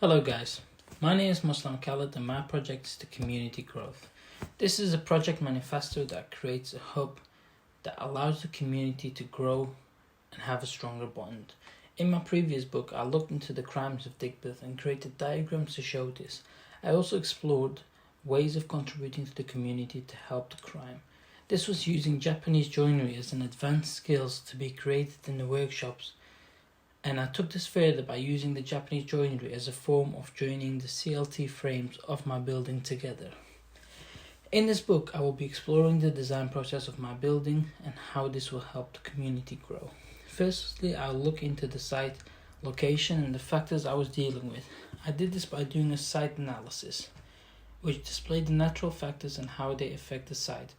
Hello guys, my name is Muslim Khalid and my project is the community growth. This is a project manifesto that creates a hub that allows the community to grow and have a stronger bond. In my previous book, I looked into the crimes of Digbeth and created diagrams to show this. I also explored ways of contributing to the community to help the crime. This was using Japanese joinery as an advanced skills to be created in the workshops, and I took this further by using the Japanese joinery as a form of joining the CLT frames of my building together. In this book, I will be exploring the design process of my building and how this will help the community grow. Firstly, I'll look into the site, location and the factors I was dealing with. I did this by doing a site analysis, which displayed the natural factors and how they affect the site.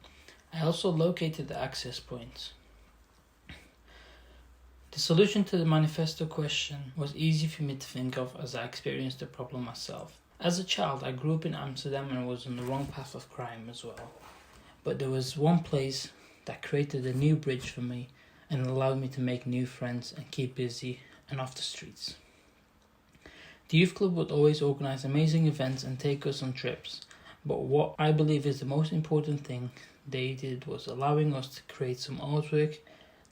I also located the access points. The solution to the manifesto question was easy for me to think of as I experienced the problem myself. As a child, I grew up in Amsterdam and was on the wrong path of crime as well. But there was one place that created a new bridge for me and allowed me to make new friends and keep busy and off the streets. The youth club would always organize amazing events and take us on trips, but what I believe is the most important thing they did was allowing us to create some artwork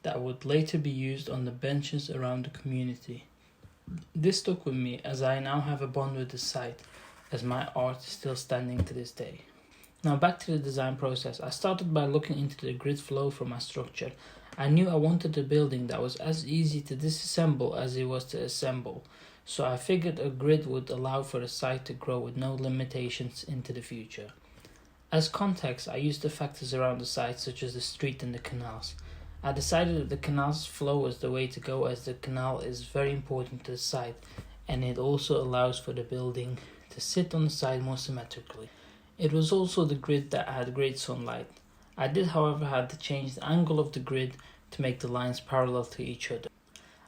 that would later be used on the benches around the community. This stuck with me as I now have a bond with the site, as my art is still standing to this day. Now back to the design process. I started by looking into the grid flow for my structure. I knew I wanted a building that was as easy to disassemble as it was to assemble, so I figured a grid would allow for the site to grow with no limitations into the future. As context, I used the factors around the site such as the street and the canals. I decided that the canal's flow was the way to go, as the canal is very important to the site and it also allows for the building to sit on the side more symmetrically. It was also the grid that had great sunlight. I did however have to change the angle of the grid to make the lines parallel to each other.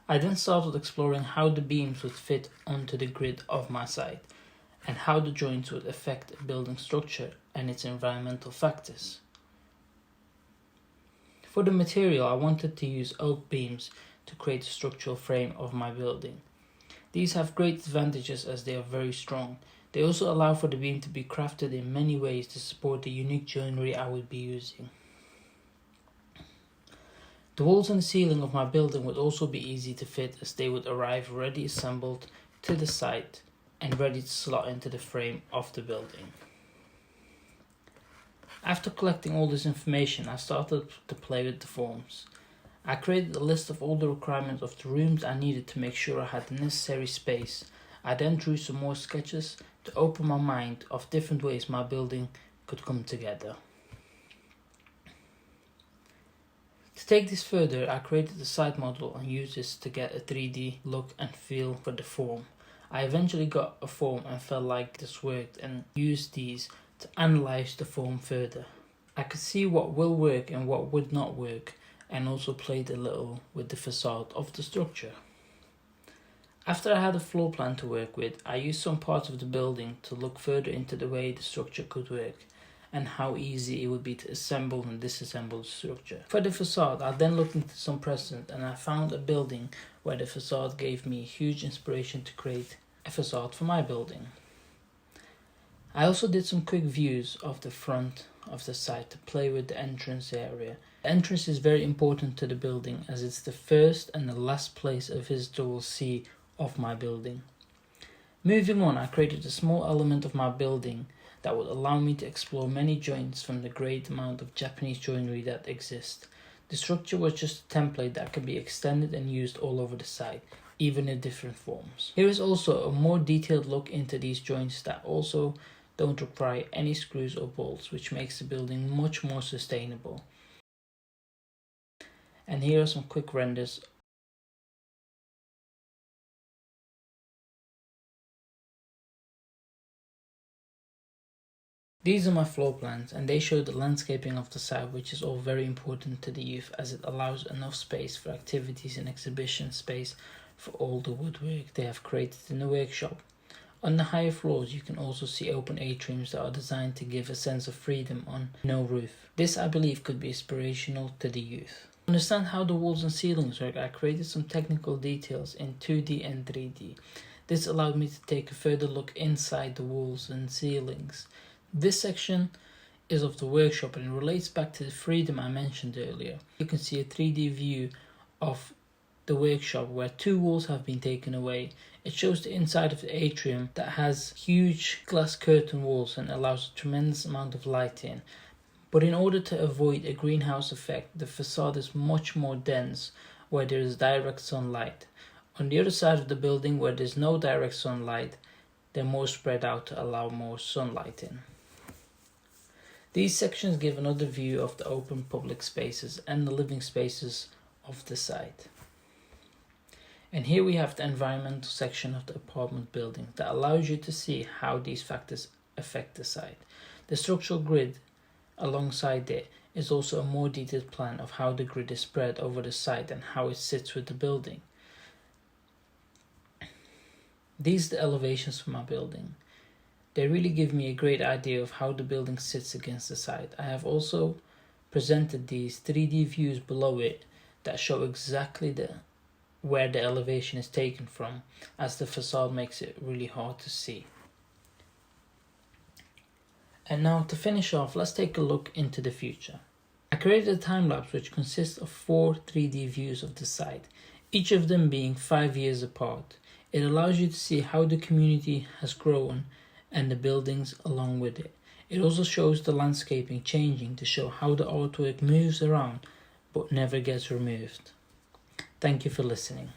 I then started exploring how the beams would fit onto the grid of my site and how the joints would affect a building structure and its environmental factors. For the material, I wanted to use oak beams to create the structural frame of my building. These have great advantages as they are very strong. They also allow for the beam to be crafted in many ways to support the unique joinery I would be using. The walls and the ceiling of my building would also be easy to fit, as they would arrive ready assembled to the site and ready to slot into the frame of the building. After collecting all this information, I started to play with the forms. I created a list of all the requirements of the rooms I needed to make sure I had the necessary space. I then drew some more sketches to open my mind of different ways my building could come together. To take this further, I created a site model and used this to get a 3D look and feel for the form. I eventually got a form and felt like this worked and used these to analyze the form further. I could see what will work and what would not work, and also played a little with the facade of the structure. After I had a floor plan to work with, I used some parts of the building to look further into the way the structure could work and how easy it would be to assemble and disassemble the structure. For the facade, I then looked into some precedent and I found a building where the facade gave me huge inspiration to create a facade for my building. I also did some quick views of the front of the site to play with the entrance area. The entrance is very important to the building as it's the first and the last place a visitor will see of my building. Moving on, I created a small element of my building that would allow me to explore many joints from the great amount of Japanese joinery that exists. The structure was just a template that could be extended and used all over the site, even in different forms. Here is also a more detailed look into these joints that also don't require any screws or bolts, which makes the building much more sustainable. And here are some quick renders. These are my floor plans and they show the landscaping of the site, which is all very important to the youth as it allows enough space for activities and exhibition space for all the woodwork they have created in the workshop. On the higher floors you can also see open atriums that are designed to give a sense of freedom on no roof. This I believe could be inspirational to the youth. To understand how the walls and ceilings work, I created some technical details in 2D and 3D. This allowed me to take a further look inside the walls and ceilings. This section is of the workshop and it relates back to the freedom I mentioned earlier. You can see a 3D view of the workshop where 2 walls have been taken away. It shows the inside of the atrium that has huge glass curtain walls and allows a tremendous amount of light in. But in order to avoid a greenhouse effect, the facade is much more dense where there is direct sunlight. On the other side of the building where there is no direct sunlight, they're more spread out to allow more sunlight in. These sections give another view of the open public spaces and the living spaces of the site. And here we have the environmental section of the apartment building that allows you to see how these factors affect the site. The structural grid alongside it is also a more detailed plan of how the grid is spread over the site and how it sits with the building. These are the elevations for my building. They really give me a great idea of how the building sits against the site. I have also presented these 3D views below it that show exactly where the elevation is taken from, as the facade makes it really hard to see. And now to finish off, let's take a look into the future. I created a time lapse which consists of 4 3D views of the site, each of them being 5 years apart. It allows you to see how the community has grown and the buildings along with it. It also shows the landscaping changing to show how the artwork moves around but never gets removed. Thank you for listening.